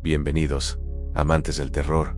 Bienvenidos, amantes del terror,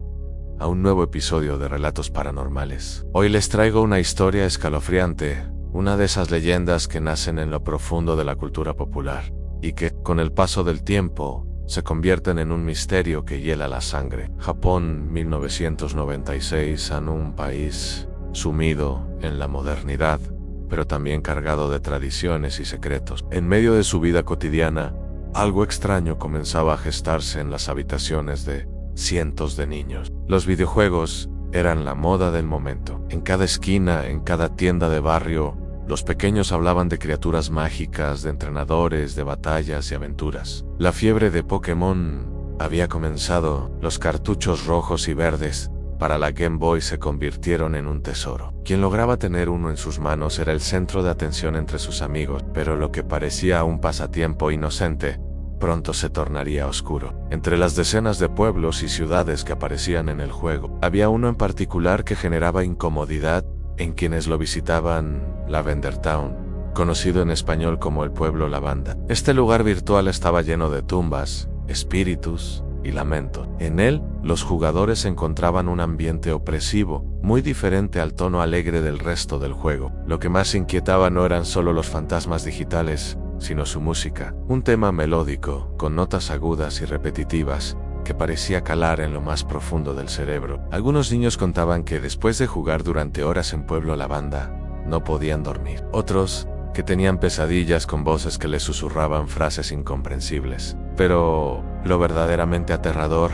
a un nuevo episodio de Relatos Paranormales. Hoy les traigo una historia escalofriante, una de esas leyendas que nacen en lo profundo de la cultura popular, y que, con el paso del tiempo, se convierten en un misterio que hiela la sangre. Japón, 1996, en un país sumido en la modernidad, pero también cargado de tradiciones y secretos. En medio de su vida cotidiana, algo extraño comenzaba a gestarse en las habitaciones de cientos de niños. Los videojuegos eran la moda del momento. En cada esquina, en cada tienda de barrio, los pequeños hablaban de criaturas mágicas, de entrenadores, de batallas y aventuras. La fiebre de Pokémon había comenzado. Los cartuchos rojos y verdes para la Game Boy se convirtieron en un tesoro. Quien lograba tener uno en sus manos era el centro de atención entre sus amigos, pero lo que parecía un pasatiempo inocente pronto se tornaría oscuro. Entre las decenas de pueblos y ciudades que aparecían en el juego, había uno en particular que generaba incomodidad en quienes lo visitaban: Lavender Town, conocido en español como el Pueblo Lavanda. Este lugar virtual estaba lleno de tumbas, espíritus y lamentos. En él, los jugadores encontraban un ambiente opresivo, muy diferente al tono alegre del resto del juego. Lo que más inquietaba no eran solo los fantasmas digitales, sino su música, un tema melódico, con notas agudas y repetitivas, que parecía calar en lo más profundo del cerebro. Algunos niños contaban que después de jugar durante horas en Pueblo Lavanda, no podían dormir. Otros, que tenían pesadillas con voces que les susurraban frases incomprensibles. Pero lo verdaderamente aterrador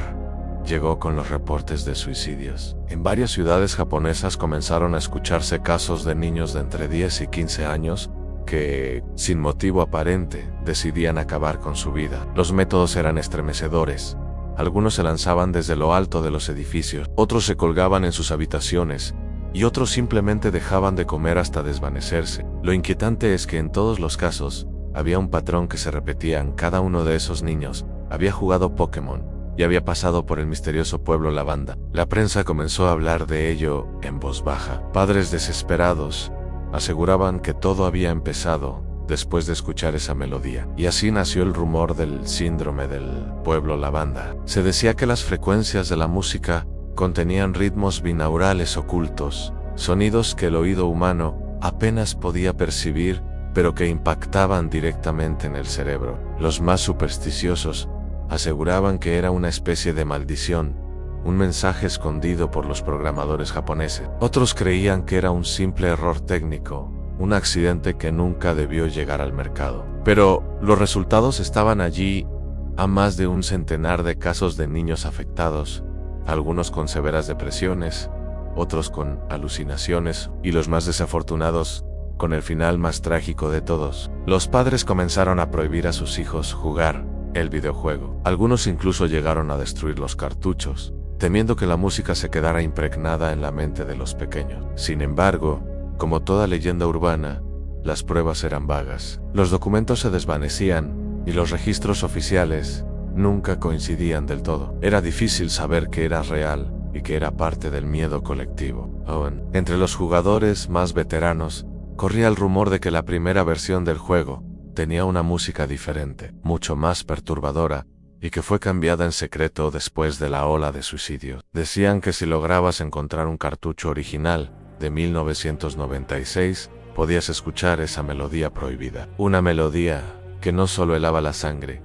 llegó con los reportes de suicidios. En varias ciudades japonesas comenzaron a escucharse casos de niños de entre 10 y 15 años que, sin motivo aparente, decidían acabar con su vida. Los métodos eran estremecedores. Algunos se lanzaban desde lo alto de los edificios, otros se colgaban en sus habitaciones, y otros simplemente dejaban de comer hasta desvanecerse. Lo inquietante es que en todos los casos, había un patrón que se repetía. Cada uno de esos niños había jugado Pokémon y había pasado por el misterioso Pueblo Lavanda. La prensa comenzó a hablar de ello en voz baja. Padres desesperados aseguraban que todo había empezado después de escuchar esa melodía. Y así nació el rumor del síndrome del Pueblo Lavanda. Se decía que las frecuencias de la música contenían ritmos binaurales ocultos, sonidos que el oído humano apenas podía percibir, pero que impactaban directamente en el cerebro. Los más supersticiosos aseguraban que era una especie de maldición, un mensaje escondido por los programadores japoneses. Otros creían que era un simple error técnico, un accidente que nunca debió llegar al mercado. Pero los resultados estaban allí: a más de un centenar de casos de niños afectados, algunos con severas depresiones, otros con alucinaciones, y los más desafortunados con el final más trágico de todos. Los padres comenzaron a prohibir a sus hijos jugar el videojuego. Algunos incluso llegaron a destruir los cartuchos, temiendo que la música se quedara impregnada en la mente de los pequeños. Sin embargo, como toda leyenda urbana, las pruebas eran vagas. Los documentos se desvanecían y los registros oficiales nunca coincidían del todo. Era difícil saber qué era real y qué era parte del miedo colectivo. Aún, entre los jugadores más veteranos, corría el rumor de que la primera versión del juego tenía una música diferente, mucho más perturbadora, y que fue cambiada en secreto después de la ola de suicidios. Decían que si lograbas encontrar un cartucho original de 1996, podías escuchar esa melodía prohibida. Una melodía que no solo helaba la sangre,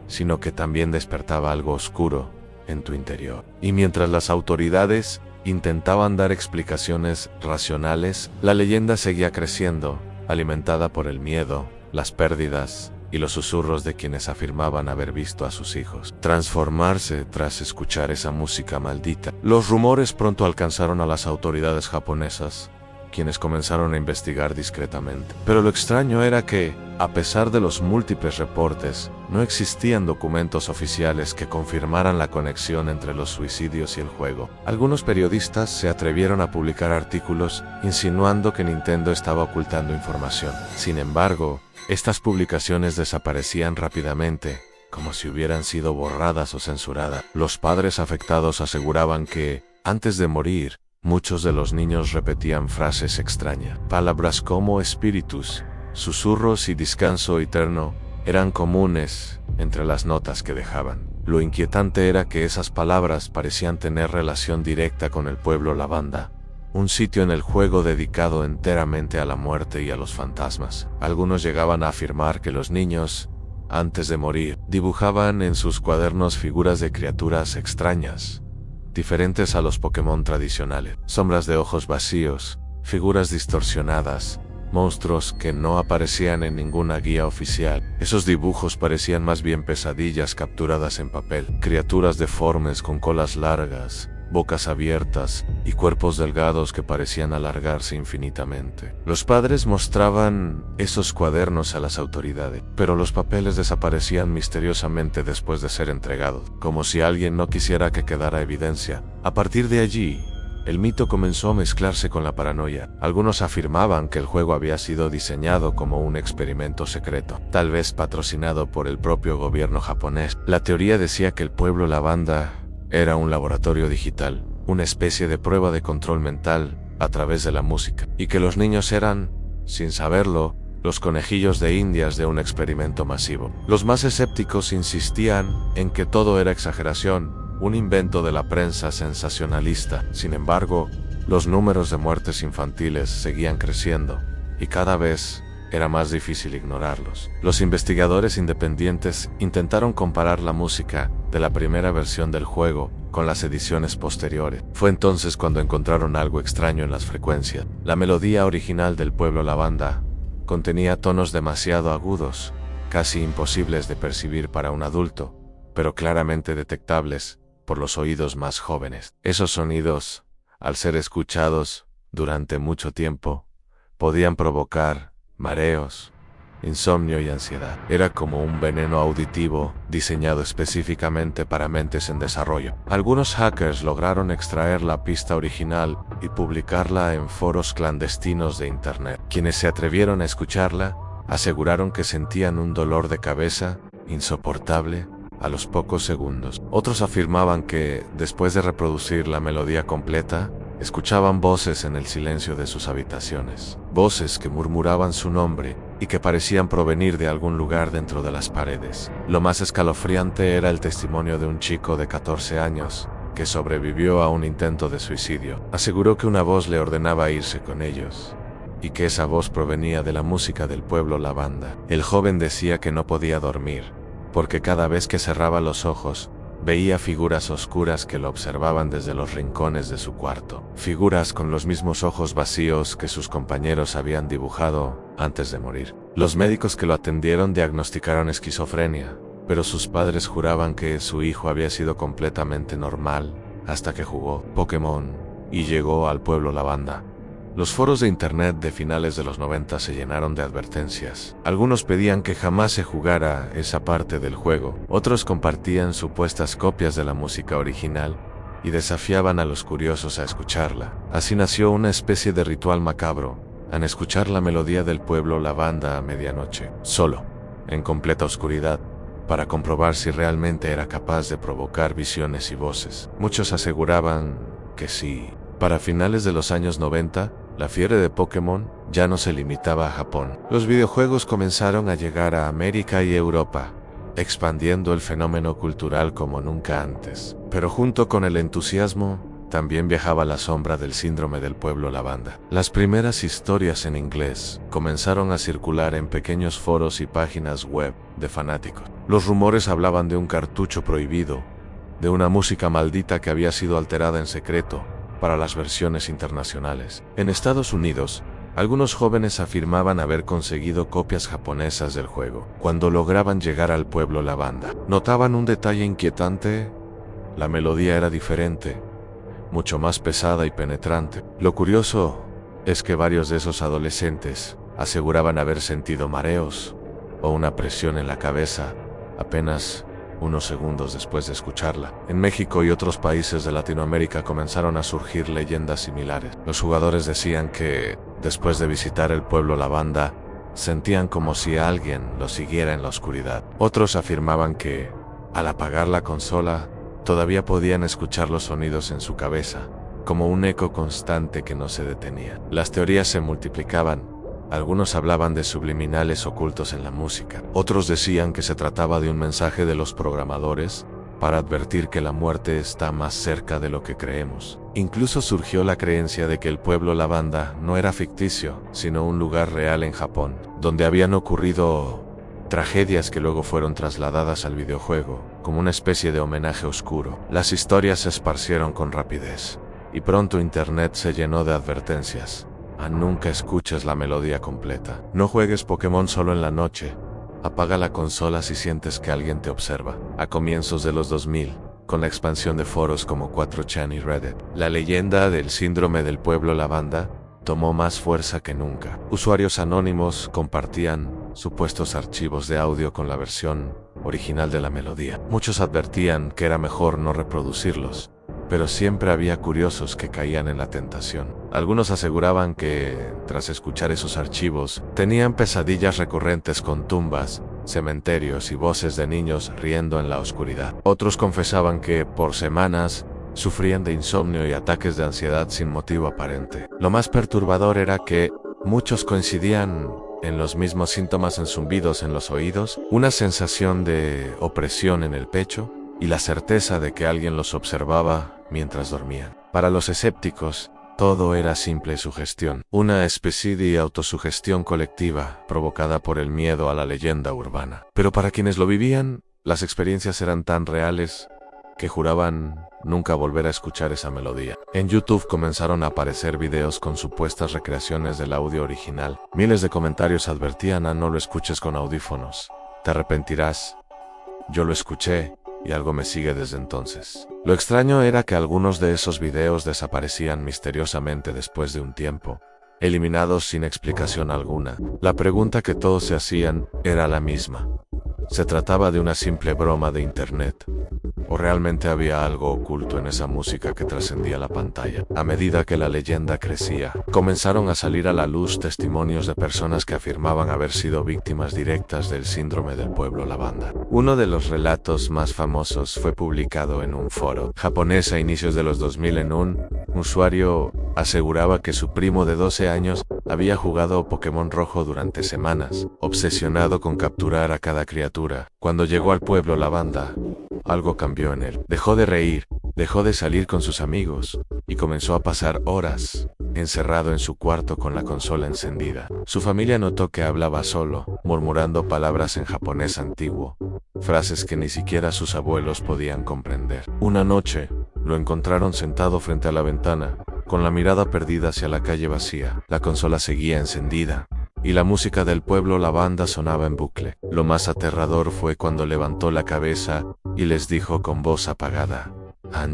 sino que también despertaba algo oscuro en tu interior. Y mientras las autoridades intentaban dar explicaciones racionales, la leyenda seguía creciendo, alimentada por el miedo, las pérdidas y los susurros de quienes afirmaban haber visto a sus hijos transformarse tras escuchar esa música maldita. Los rumores pronto alcanzaron a las autoridades japonesas, quienes comenzaron a investigar discretamente. Pero lo extraño era que, a pesar de los múltiples reportes, no existían documentos oficiales que confirmaran la conexión entre los suicidios y el juego. Algunos periodistas se atrevieron a publicar artículos insinuando que Nintendo estaba ocultando información. Sin embargo, estas publicaciones desaparecían rápidamente, como si hubieran sido borradas o censuradas. Los padres afectados aseguraban que, antes de morir, muchos de los niños repetían frases extrañas. Palabras como espíritus, susurros y descanso eterno eran comunes entre las notas que dejaban. Lo inquietante era que esas palabras parecían tener relación directa con el pueblo Lavanda, un sitio en el juego dedicado enteramente a la muerte y a los fantasmas. Algunos llegaban a afirmar que los niños, antes de morir, dibujaban en sus cuadernos figuras de criaturas extrañas, diferentes a los Pokémon tradicionales. Sombras de ojos vacíos, figuras distorsionadas, monstruos que no aparecían en ninguna guía oficial. Esos dibujos parecían más bien pesadillas capturadas en papel. Criaturas deformes con colas largas, bocas abiertas y cuerpos delgados que parecían alargarse infinitamente. Los padres mostraban esos cuadernos a las autoridades, pero los papeles desaparecían misteriosamente después de ser entregados, como si alguien no quisiera que quedara evidencia. A partir de allí, el mito comenzó a mezclarse con la paranoia. Algunos afirmaban que el juego había sido diseñado como un experimento secreto, tal vez patrocinado por el propio gobierno japonés. La teoría decía que el pueblo Lavanda era un laboratorio digital, una especie de prueba de control mental a través de la música, y que los niños eran, sin saberlo, los conejillos de indias de un experimento masivo. Los más escépticos insistían en que todo era exageración, un invento de la prensa sensacionalista. Sin embargo, los números de muertes infantiles seguían creciendo, y cada vez era más difícil ignorarlos. Los investigadores independientes intentaron comparar la música de la primera versión del juego con las ediciones posteriores. Fue entonces cuando encontraron algo extraño en las frecuencias. La melodía original del pueblo Lavanda contenía tonos demasiado agudos, casi imposibles de percibir para un adulto, pero claramente detectables por los oídos más jóvenes. Esos sonidos, al ser escuchados durante mucho tiempo, podían provocar mareos, insomnio y ansiedad. Era como un veneno auditivo diseñado específicamente para mentes en desarrollo. Algunos hackers lograron extraer la pista original y publicarla en foros clandestinos de internet. Quienes se atrevieron a escucharla aseguraron que sentían un dolor de cabeza insoportable a los pocos segundos. Otros afirmaban que, después de reproducir la melodía completa, escuchaban voces en el silencio de sus habitaciones, voces que murmuraban su nombre y que parecían provenir de algún lugar dentro de las paredes. Lo más escalofriante era el testimonio de un chico de 14 años que sobrevivió a un intento de suicidio. Aseguró que una voz le ordenaba irse con ellos, y que esa voz provenía de la música del pueblo Lavanda. El joven decía que no podía dormir, porque cada vez que cerraba los ojos, veía figuras oscuras que lo observaban desde los rincones de su cuarto. Figuras con los mismos ojos vacíos que sus compañeros habían dibujado antes de morir. Los médicos que lo atendieron diagnosticaron esquizofrenia, pero sus padres juraban que su hijo había sido completamente normal hasta que jugó Pokémon y llegó al pueblo Lavanda. Los foros de internet de finales de los 90 se llenaron de advertencias. Algunos pedían que jamás se jugara esa parte del juego. Otros compartían supuestas copias de la música original y desafiaban a los curiosos a escucharla. Así nació una especie de ritual macabro, al escuchar la melodía del pueblo Lavanda a medianoche, solo, en completa oscuridad, para comprobar si realmente era capaz de provocar visiones y voces. Muchos aseguraban que sí. Para finales de los años 90, la fiebre de Pokémon ya no se limitaba a Japón. Los videojuegos comenzaron a llegar a América y Europa, expandiendo el fenómeno cultural como nunca antes. Pero junto con el entusiasmo, también viajaba la sombra del síndrome del pueblo Lavanda. Las primeras historias en inglés comenzaron a circular en pequeños foros y páginas web de fanáticos. Los rumores hablaban de un cartucho prohibido, de una música maldita que había sido alterada en secreto para las versiones internacionales. En Estados Unidos, algunos jóvenes afirmaban haber conseguido copias japonesas del juego. Cuando lograban llegar al pueblo Lavanda, notaban un detalle inquietante: la melodía era diferente, mucho más pesada y penetrante. Lo curioso es que varios de esos adolescentes aseguraban haber sentido mareos o una presión en la cabeza apenas unos segundos después de escucharla. En México y otros países de Latinoamérica comenzaron a surgir leyendas similares. Los jugadores decían que, después de visitar el pueblo Lavanda, sentían como si alguien los siguiera en la oscuridad. Otros afirmaban que, al apagar la consola, todavía podían escuchar los sonidos en su cabeza, como un eco constante que no se detenía. Las teorías se multiplicaban. Algunos hablaban de subliminales ocultos en la música. Otros decían que se trataba de un mensaje de los programadores para advertir que la muerte está más cerca de lo que creemos. Incluso surgió la creencia de que el pueblo Lavanda no era ficticio, sino un lugar real en Japón, donde habían ocurrido tragedias que luego fueron trasladadas al videojuego, como una especie de homenaje oscuro. Las historias se esparcieron con rapidez, y pronto Internet se llenó de advertencias. Nunca escuches la melodía completa. No juegues Pokémon solo en la noche. Apaga la consola si sientes que alguien te observa. A comienzos de los 2000, con la expansión de foros como 4chan y Reddit, la leyenda del síndrome del pueblo Lavanda tomó más fuerza que nunca. Usuarios anónimos compartían supuestos archivos de audio con la versión original de la melodía. Muchos advertían que era mejor no reproducirlos, pero siempre había curiosos que caían en la tentación. Algunos aseguraban que, tras escuchar esos archivos, tenían pesadillas recurrentes con tumbas, cementerios y voces de niños riendo en la oscuridad. Otros confesaban que, por semanas, sufrían de insomnio y ataques de ansiedad sin motivo aparente. Lo más perturbador era que muchos coincidían en los mismos síntomas: en zumbidos en los oídos, una sensación de opresión en el pecho y la certeza de que alguien los observaba mientras dormían. Para los escépticos, todo era simple sugestión, una especie de autosugestión colectiva provocada por el miedo a la leyenda urbana. Pero para quienes lo vivían, las experiencias eran tan reales que juraban nunca volver a escuchar esa melodía. En YouTube comenzaron a aparecer videos con supuestas recreaciones del audio original. Miles de comentarios advertían: no lo escuches con audífonos, te arrepentirás. Yo lo escuché y algo me sigue desde entonces. Lo extraño era que algunos de esos videos desaparecían misteriosamente después de un tiempo, eliminados sin explicación alguna. La pregunta que todos se hacían era la misma: ¿se trataba de una simple broma de internet? ¿O realmente había algo oculto en esa música que trascendía la pantalla? A medida que la leyenda crecía, comenzaron a salir a la luz testimonios de personas que afirmaban haber sido víctimas directas del síndrome del pueblo Lavanda. Uno de los relatos más famosos fue publicado en un foro japonés a inicios de los 2000. En un usuario aseguraba que su primo de 12 años había jugado Pokémon Rojo durante semanas, obsesionado con capturar a cada criatura. Cuando llegó al pueblo Lavanda, algo cambió en él. Dejó de reír, dejó de salir con sus amigos y comenzó a pasar horas encerrado en su cuarto con la consola encendida. Su familia notó que hablaba solo, murmurando palabras en japonés antiguo, frases que ni siquiera sus abuelos podían comprender. Una noche, lo encontraron sentado frente a la ventana, con la mirada perdida hacia la calle vacía. La consola seguía encendida y la música del pueblo Lavanda sonaba en bucle. Lo más aterrador fue cuando levantó la cabeza y les dijo con voz apagada: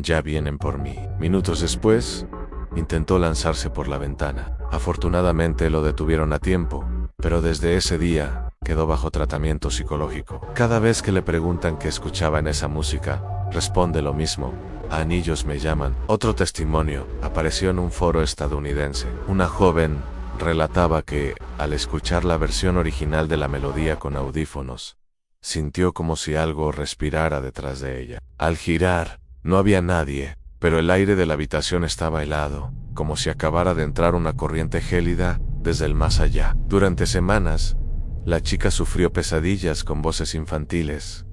ya vienen por mí. Minutos después, intentó lanzarse por la ventana. Afortunadamente lo detuvieron a tiempo, pero desde ese día quedó bajo tratamiento psicológico. Cada vez que le preguntan qué escuchaba en esa música, responde lo mismo: anillos me llaman. Otro testimonio apareció en un foro estadounidense. Una joven relataba que, al escuchar la versión original de la melodía con audífonos, sintió como si algo respirara detrás de ella. Al girar, no había nadie, pero el aire de la habitación estaba helado, como si acabara de entrar una corriente gélida desde el más allá. Durante semanas, la chica sufrió pesadillas con voces infantiles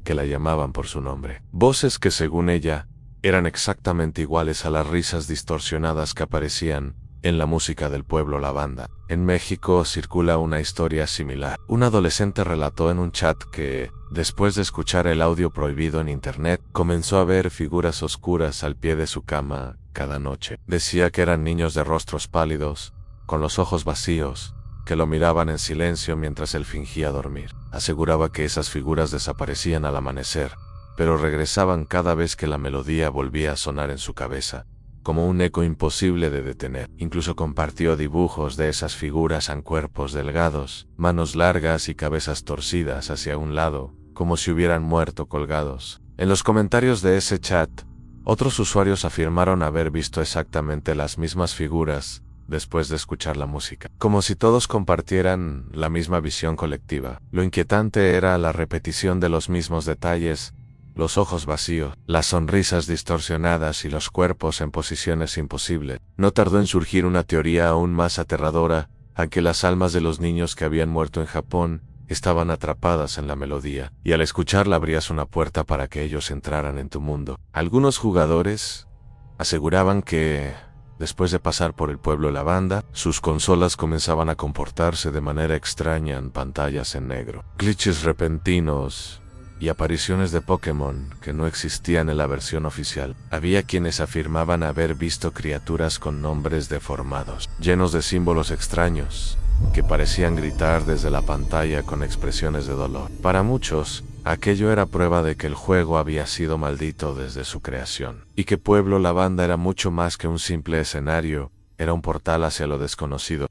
que la llamaban por su nombre. Voces que, según ella, eran exactamente iguales a las risas distorsionadas que aparecían en la música del pueblo Lavanda. En México circula una historia similar. Un adolescente relató en un chat que, después de escuchar el audio prohibido en internet, comenzó a ver figuras oscuras al pie de su cama cada noche. Decía que eran niños de rostros pálidos, con los ojos vacíos, que lo miraban en silencio mientras él fingía dormir. Aseguraba que esas figuras desaparecían al amanecer, pero regresaban cada vez que la melodía volvía a sonar en su cabeza, como un eco imposible de detener. Incluso compartió dibujos de esas figuras en cuerpos delgados, manos largas y cabezas torcidas hacia un lado, como si hubieran muerto colgados. En los comentarios de ese chat, otros usuarios afirmaron haber visto exactamente las mismas figuras después de escuchar la música, como si todos compartieran la misma visión colectiva. Lo inquietante era la repetición de los mismos detalles: los ojos vacíos, las sonrisas distorsionadas y los cuerpos en posiciones imposibles. No tardó en surgir una teoría aún más aterradora, a que las almas de los niños que habían muerto en Japón estaban atrapadas en la melodía, y al escucharla abrías una puerta para que ellos entraran en tu mundo. Algunos jugadores aseguraban que, después de pasar por el pueblo Lavanda, sus consolas comenzaban a comportarse de manera extraña en pantallas en negro. Glitches repentinos y apariciones de Pokémon que no existían en la versión oficial. Había quienes afirmaban haber visto criaturas con nombres deformados, llenos de símbolos extraños, que parecían gritar desde la pantalla con expresiones de dolor. Para muchos, aquello era prueba de que el juego había sido maldito desde su creación, y que Pueblo Lavanda era mucho más que un simple escenario, era un portal hacia lo desconocido.